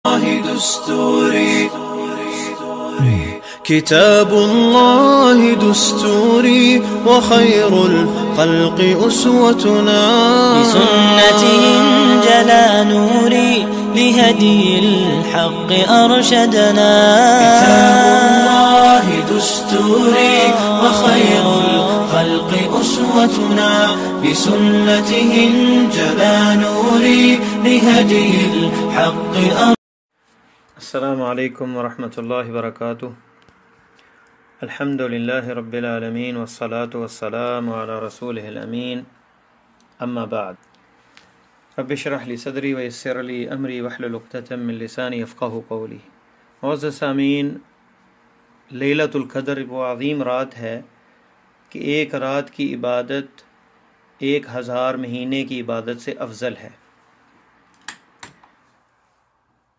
دستوري كتاب الله دستوري وخير الخلق أسوتنا بسنته انجلى نوري لهدي الحق أرشدنا كتاب الله دستوري وخير الخلق أسوتنا بسنته انجلى نوري لهدي الحق أرشدنا. السلام علیکم ورحمۃ اللہ وبرکاتہ. الحمد للہ رب العالمین والصلاة والسلام علی رسولہ الامین. اما بعد، رب اشرح لی صدری ویسر لی امری واحلل عقدۃ من لسانی یفقہوا قولی. معزز سامعین، لیلۃ القدر وہ عظیم رات ہے کہ ایک رات کی عبادت 1000 مہینے کی عبادت سے افضل ہے،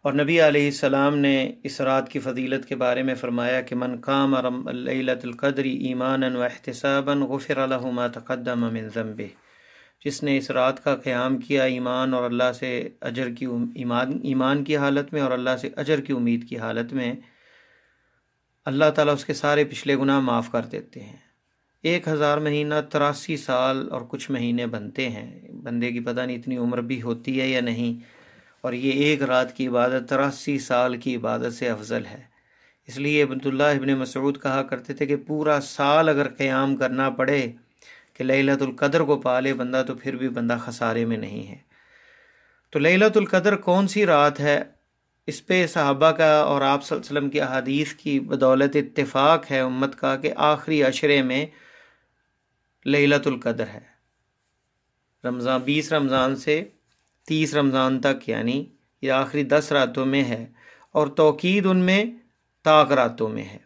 اور نبی علیہ السلام نے اس رات کی فضیلت کے بارے میں فرمایا کہ من قام لیلۃ القدر ایمانا واحتسابا غفر له ما تقدم من ذنبه. جس نے اس رات کا قیام کیا ایمان اور اللہ سے اجر کی ایمان کی حالت میں اور اللہ سے اجر کی امید کی حالت میں، اللہ تعالیٰ اس کے سارے پچھلے گناہ معاف کر دیتے ہیں. 1000 مہینہ 83 سال اور کچھ مہینے بنتے ہیں. بندے کی پتہ نہیں اتنی عمر بھی ہوتی ہے یا نہیں، اور یہ ایک رات کی عبادت 83 سال کی عبادت سے افضل ہے. اس لیے عبداللہ ابن مسعود کہا کرتے تھے کہ پورا سال اگر قیام کرنا پڑے کہ لیلۃ القدر کو پالے بندہ، تو پھر بھی بندہ خسارے میں نہیں ہے. تو لیلۃ القدر کون سی رات ہے؟ اس پہ صحابہ کا اور آپ صلی اللہ علیہ وسلم کی احادیث کی بدولت اتفاق ہے امت کا کہ آخری عشرے میں لیلۃ القدر ہے. رمضان 20 رمضان سے 30 رمضان تک، یعنی یہ آخری 10 راتوں میں ہے، اور توقید ان میں طاق راتوں میں ہے.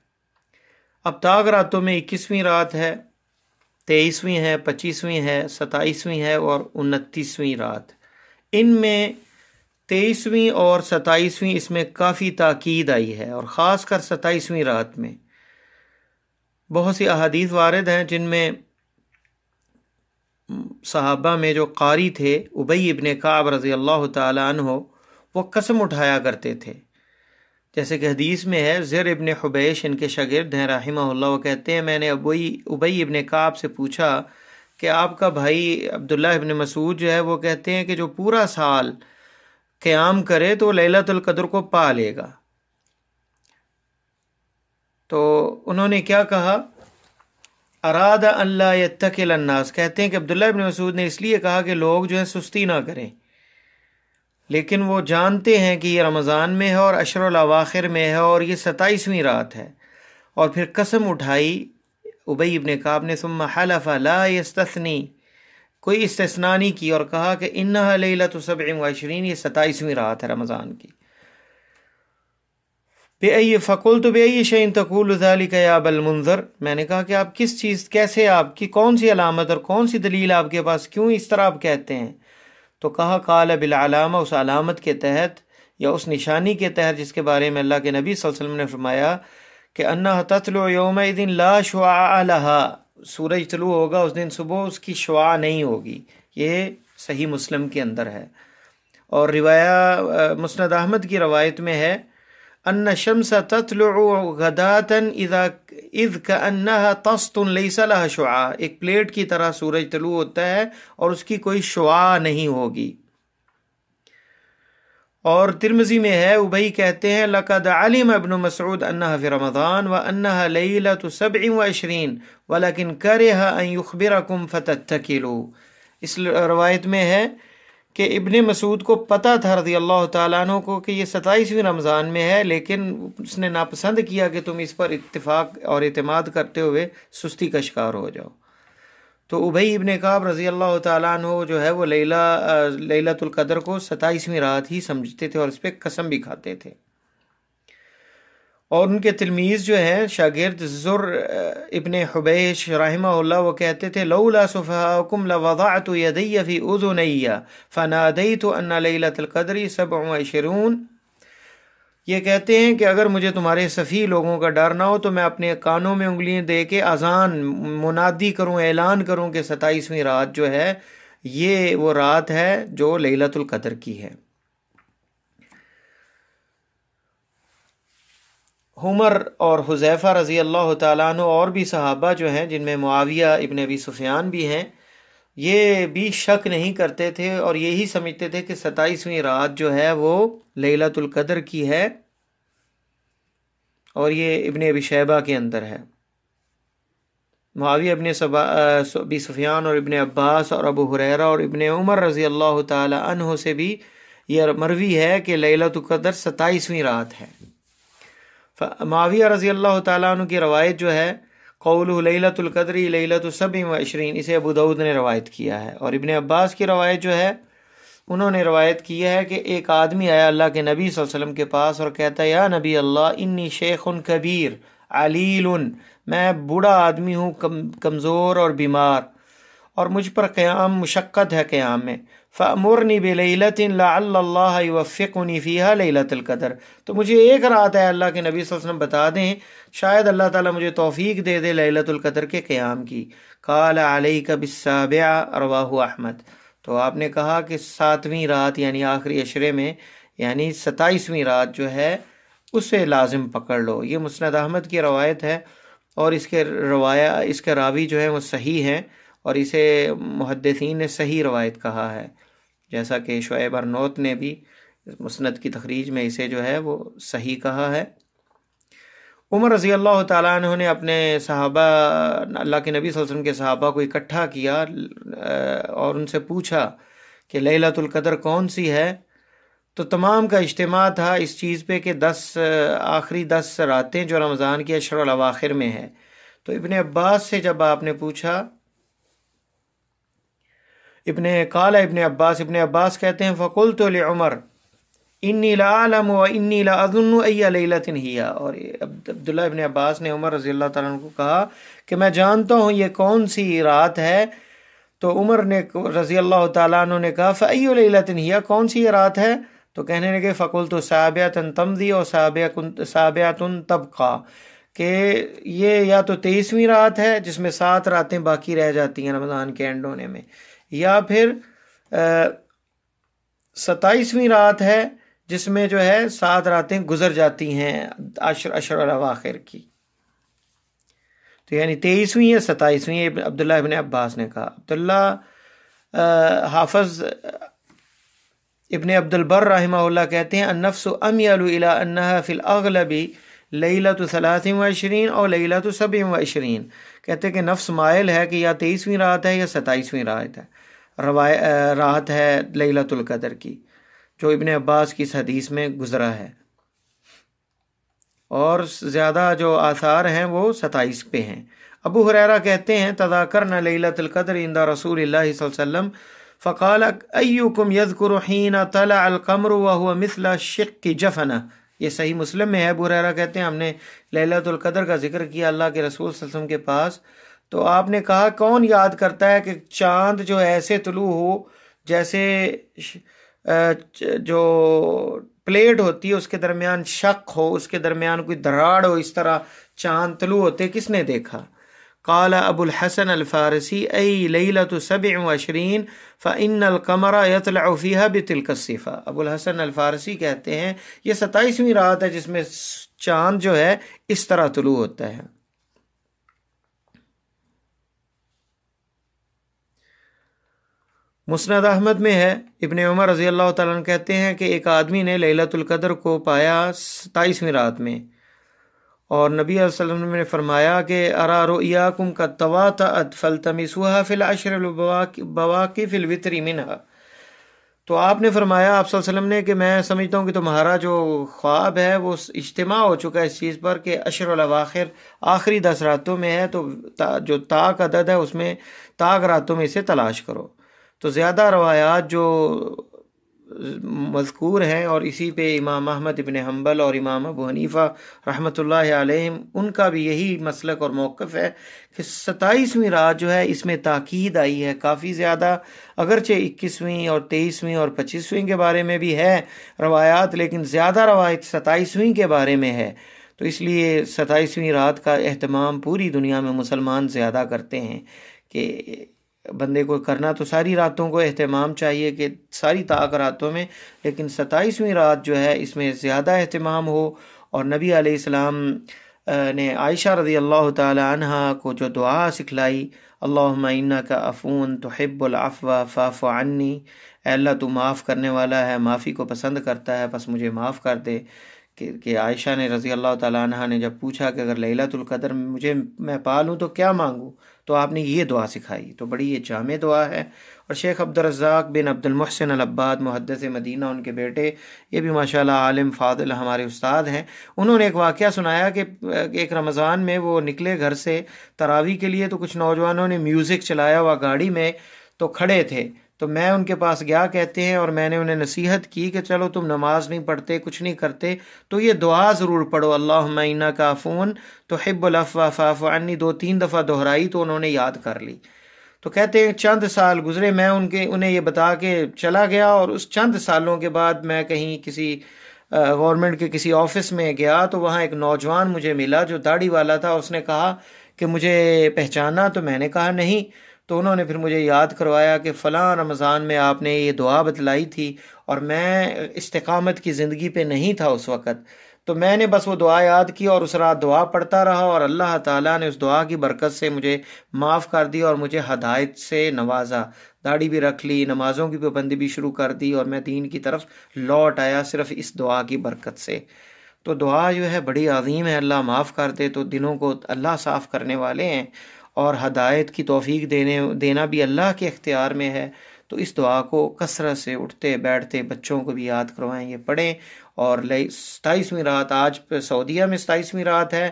اب طاق راتوں میں 21ویں رات ہے، 23ویں ہے، 25ویں ہے، 27ویں ہے اور 29ویں رات. ان میں 23ویں اور 27ویں اس میں کافی تاکید آئی ہے، اور خاص کر 27ویں رات میں بہت سی احادیث وارد ہیں جن میں صحابہ میں جو قاری تھے ابی ابن کعب رضی اللہ تعالی عنہ، وہ قسم اٹھایا کرتے تھے. جیسے کہ حدیث میں ہے، زر ابن حبیش ان کے شاگرد ہیں رحمہ اللہ، وہ کہتے ہیں میں نے ابی ابن کعب سے پوچھا کہ آپ کا بھائی عبداللہ ابن مسعود جو ہے وہ کہتے ہیں کہ جو پورا سال قیام کرے تو لیلۃ القدر کو پا لے گا. تو انہوں نے کیا کہا؟ اراد اللہ یتکل الناس. کہتے ہیں کہ عبداللہ ابن مسعود نے اس لیے کہا کہ لوگ جو ہیں سستی نہ کریں، لیکن وہ جانتے ہیں کہ یہ رمضان میں ہے اور عشر الاواخر میں ہے اور یہ 27ویں رات ہے. اور پھر قسم اٹھائی ابی ابن کعب نے، ثم حلف لا یستثنی، کوئی استثناء نہیں کی، اور کہا کہ انہا لیلۃ 27، یہ 27ویں رات ہے رمضان کی. فقلت بأي شيء تقول ذلك يا ابا المنذر. میں نے کہا کہ آپ کس چیز، کیسے، آپ کی کون سی علامت اور کون سی دلیل آپ کے پاس، کیوں اس طرح آپ کہتے ہیں؟ تو کہا قال بالعلامہ، اس علامت کے تحت یا اس نشانی کے تحت جس کے بارے میں اللہ کے نبی صلی اللہ علیہ وسلم نے فرمایا کہ انہا تطلع یومئذ لا شعاع لها، سورج طلوع ہوگا اس دن صبح، اس کی شعاع نہیں ہوگی. یہ صحیح مسلم کے اندر ہے. اور روایہ مسند احمد کی روایت میں ہے ان الشمس تطلع غداة اذ كأنها طست ليس لها شعاع، ایک پلیٹ کی طرح سورج طلوع ہوتا ہے اور اس کی کوئی شعاع نہیں ہوگی. اور ترمذی میں ہے، ابی کہتے ہیں لقد علم ابن مسعود انها في رمضان وانها ليلة 27 ولكن كره ان يخبركم فتتكلوا. اس روایت میں ہے کہ ابن مسعود کو پتہ تھا رضی اللہ تعالیٰ عنہ کو کہ یہ 27ویں رمضان میں ہے، لیکن اس نے ناپسند کیا کہ تم اس پر اتفاق اور اعتماد کرتے ہوئے سستی کا شکار ہو جاؤ. تو ابی ابن کعب رضی اللہ تعالیٰ عنہ جو ہے وہ لیلۃ القدر کو 27ویں رات ہی سمجھتے تھے اور اس پہ قسم بھی کھاتے تھے. اور ان کے تلمیذ جو ہیں شاگرد زر ابن حبیش رحمہ اللہ، وہ کہتے تھے لولا صفہاکم لوضعت یدی فی اذنی فنادیت ان لیلۃ القدر 27. یہ کہتے ہیں کہ اگر مجھے تمہارے صفی لوگوں کا ڈر نہ ہو تو میں اپنے کانوں میں انگلیاں دے کے اذان منادی کروں، اعلان کروں کہ 27ویں رات جو ہے یہ وہ رات ہے جو لیلۃ القدر کی ہے. عمر اور حذیفہ رضی اللہ تعالیٰ عنہ اور بھی صحابہ جو ہیں، جن میں معاویہ ابن ابی سفیان بھی ہیں، یہ بھی شک نہیں کرتے تھے اور یہی سمجھتے تھے کہ 27ویں رات جو ہے وہ لیلۃ القدر کی ہے، اور یہ ابن ابی شیبہ کے اندر ہے۔ معاویہ ابن ابی سفیان اور ابن عباس اور ابو ہریرہ اور ابن عمر رضی اللہ تعالی عنہ سے بھی یہ مروی ہے کہ لیلۃ القدر 27ویں رات ہے۔ معاویہ رضی اللہ تعالیٰ عنہ کی روایت جو ہے قولہ لیلۃ القدر لیلۃ 27، اسے ابو داؤد نے روایت کیا ہے، اور ابن عباس کی روایت جو ہے انہوں نے روایت کی ہے کہ ایک آدمی آیا اللہ کے نبی صلی اللہ علیہ وسلم کے پاس اور کہتا ہے یا نبی اللہ انی شیخ کبیر علیل، میں بوڑھا آدمی ہوں، کمزور اور بیمار، اور مجھ پر قیام مشقت ہے قیام میں، فَأْمُرْنِي بِلَيْلَةٍ لَعَلَّ اللَّهَ يُوَفِّقُنِي فِيهَا لَيْلَةَ الْقَدْرِ، تو مجھے ایک رات ہے اللہ کے نبی صلی اللہ علیہ وسلم بتا دیں، شاید اللہ تعالیٰ مجھے توفیق دے دے لیلۃ القدر کے قیام کی۔ قَالَ عَلَيْكَ بِالسَّابِعَةِ رواہ احمد، تو آپ نے کہا کہ 7ویں رات یعنی آخری عشرے میں، یعنی 27ویں رات جو ہے اسے لازم پکڑ لو۔ یہ مسند احمد کی روایت ہے، اور اس کے راوی جو ہیں وہ صحیح ہیں، اور اسے محدثین نے صحیح روایت کہا ہے، جیسا کہ شعیب ارنوت نے بھی مسند کی تخریج میں اسے جو ہے وہ صحیح کہا ہے۔ عمر رضی اللہ تعالیٰ عنہ نے اپنے صحابہ، اللہ کے نبی صلی اللہ علیہ وسلم کے صحابہ کو اکٹھا کیا اور ان سے پوچھا کہ لیلۃ القدر کون سی ہے، تو تمام کا اجتماع تھا اس چیز پہ کہ آخری 10 راتیں جو رمضان کی اشر الاواخر میں ہے۔ تو ابن عباس سے جب آپ نے پوچھا، ابن عباس کہتے ہیں فقلت لعمر انی لأعلم و انی لأظن ای لیلۃ ہی، اور عبداللہ ابن عباس نے عمر رضی اللہ تعالیٰ عنہ کو کہا کہ میں جانتا ہوں یہ کون سی رات ہے، تو عمر نے رضی اللہ تعالیٰ عنہ نے کہا فأی لیلۃ ہی، کون سی یہ رات ہے، تو کہنے لگے فقلت سابعۃ تمضی اور سابعۃ تبقی، کہ یہ یا تو 23ویں رات ہے جس میں 7 راتیں باقی رہ جاتی ہیں رمضان کے اینڈ ہونے میں، یا پھر 27ویں رات ہے جس میں جو ہے 7 راتیں گزر جاتی ہیں اشر الاواخر کی، تو یعنی 23ویں یا 27ویں، عبداللہ ابن عباس نے کہا۔ عبداللہ حافظ ابن عبد البر رحمہ اللہ کہتے ہیں النفس امیل الی انہا فی الاغلب لیلۃ 23 اور لیلۃ 27، کہتے ہیں کہ نفس مائل ہے کہ یا 23ویں رات ہے یا 27ویں رات ہے لیلۃ القدر کی، جو ابن عباس کی اس حدیث میں گزرا ہے، اور زیادہ جو آثار ہیں وہ 27 پہ ہیں۔ ابو ہریرہ کہتے ہیں تذاکرنا لیلۃ القدر عند رسول اللہ صلی اللہ علیہ وسلم فقال ایکم یذکر حین طلع القمر وهو مثل شق جفنہ، یہ صحیح مسلم میں ہے۔ ابو ہریرہ کہتے ہیں ہم نے لیلۃ القدر کا ذکر کیا اللہ کے رسول صلی اللہ علیہ وسلم کے پاس، تو آپ نے کہا کون یاد کرتا ہے کہ چاند جو ایسے طلوع ہو جیسے جو پلیٹ ہوتی ہے اس کے درمیان شق ہو، اس کے درمیان کوئی دراڑ ہو، اس طرح چاند طلوع ہوتے، کس نے دیکھا؟ قال ابو الحسن الفارسی ای لیلۃ 27 فإن القمر يطلع فيها بتلك الصفة، ابو الحسن الفارسی کہتے ہیں یہ 27ویں رات ہے جس میں چاند جو ہے اس طرح طلوع ہوتا ہے۔ مسند احمد میں ہے، ابن عمر رضی اللہ تعالیٰ عنہ کہتے ہیں کہ ایک آدمی نے لیلۃ القدر کو پایا 27ویں رات میں، اور نبی صلی اللہ علیہ وسلم نے فرمایا کہ ارا رؤیاکم قد تواطأت فالتمسوها فی العشر البواقی فی الوتر منها، تو آپ نے فرمایا آپ صلی اللہ علیہ وسلم نے کہ میں سمجھتا ہوں کہ تمہارا جو خواب ہے وہ اجتماع ہو چکا ہے اس چیز پر کہ اشر الاواخر آخری 10 راتوں میں ہے، تو جو طاق عدد ہے اس میں طاق راتوں میں اسے تلاش کرو۔ تو زیادہ روایات جو مذکور ہیں، اور اسی پہ امام احمد ابن حنبل اور امام ابو حنیفہ رحمۃ اللہ علیہم ان کا بھی یہی مسلک اور موقف ہے کہ 27ویں رات جو ہے اس میں تاکید آئی ہے کافی زیادہ، اگرچہ 21ویں اور 23ویں اور 25ویں کے بارے میں بھی ہے روایات، لیکن زیادہ روایت 27ویں کے بارے میں ہے، تو اس لیے 27ویں رات کا اہتمام پوری دنیا میں مسلمان زیادہ کرتے ہیں کہ بندے کو کرنا تو ساری راتوں کو اہتمام چاہیے کہ ساری طاق راتوں میں، لیکن 27ویں رات جو ہے اس میں زیادہ اہتمام ہو، اور نبی علیہ السلام نے عائشہ رضی اللہ تعالی عنہا کو جو دعا سکھلائی، اللہم انک عفو تحب العفو فاعف عنی، اے اللہ تو معاف کرنے والا ہے، معافی کو پسند کرتا ہے، بس مجھے معاف کر دے. کہ عائشہ نے رضی اللہ تعالیٰ عنہ نے جب پوچھا کہ اگر لیلۃ القدر میں پا لوں تو کیا مانگوں، تو آپ نے یہ دعا سکھائی. تو بڑی یہ جامع دعا ہے. اور شیخ عبد الرزاق بن عبد المحسن العباد محدث مدینہ، ان کے بیٹے، یہ بھی ماشاءاللہ عالم فاضل ہمارے استاد ہیں، انہوں نے ایک واقعہ سنایا کہ ایک رمضان میں وہ نکلے گھر سے تراویح کے لیے، تو کچھ نوجوانوں نے میوزک چلایا ہوا گاڑی میں تو کھڑے تھے. تو میں ان کے پاس گیا کہتے ہیں، اور میں نے انہیں نصیحت کی کہ چلو تم نماز نہیں پڑھتے، کچھ نہیں کرتے، تو یہ دعا ضرور پڑھو، اللہم انک عفو تحب العفو فاعف عنی، 2-3 دفعہ دہرائی تو انہوں نے یاد کر لی. تو کہتے ہیں چند سال گزرے، میں انہیں یہ بتا کے چلا گیا، اور اس چند سالوں کے بعد میں کہیں کسی گورنمنٹ کے کسی آفس میں گیا تو وہاں ایک نوجوان مجھے ملا جو داڑھی والا تھا. اس نے کہا کہ مجھے پہچانا، تو میں نے کہا نہیں. تو انہوں نے پھر مجھے یاد کروایا کہ فلاں رمضان میں آپ نے یہ دعا بتلائی تھی، اور میں استقامت کی زندگی پہ نہیں تھا اس وقت، تو میں نے بس وہ دعا یاد کی اور اس رات دعا پڑھتا رہا، اور اللہ تعالیٰ نے اس دعا کی برکت سے مجھے معاف کر دی اور مجھے ہدایت سے نوازا. داڑھی بھی رکھ لی، نمازوں کی پابندی بھی شروع کر دی، اور میں دین کی طرف لوٹ آیا صرف اس دعا کی برکت سے. تو دعا جو ہے بڑی عظیم ہے. اللہ معاف کر دے تو دلوں کو اللہ صاف کرنے والے ہیں، اور ہدایت کی توفیق دینا بھی اللہ کے اختیار میں ہے. تو اس دعا کو کثرت سے اٹھتے بیٹھتے بچوں کو بھی یاد کروائیں، یہ پڑھیں. اور 27ویں رات، آج سعودیہ میں 27ویں رات ہے،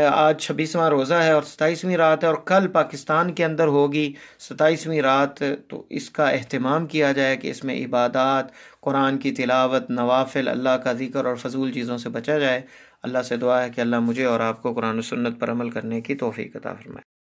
آج 26واں روزہ ہے اور 27ویں رات ہے، اور کل پاکستان کے اندر ہوگی 27ویں رات. تو اس کا اہتمام کیا جائے کہ اس میں عبادات، قرآن کی تلاوت، نوافل، اللہ کا ذکر اور فضول چیزوں سے بچا جائے. اللہ سے دعا ہے کہ اللہ مجھے اور آپ کو قرآن و سنت پر عمل کرنے کی توفیق عطا فرمائے.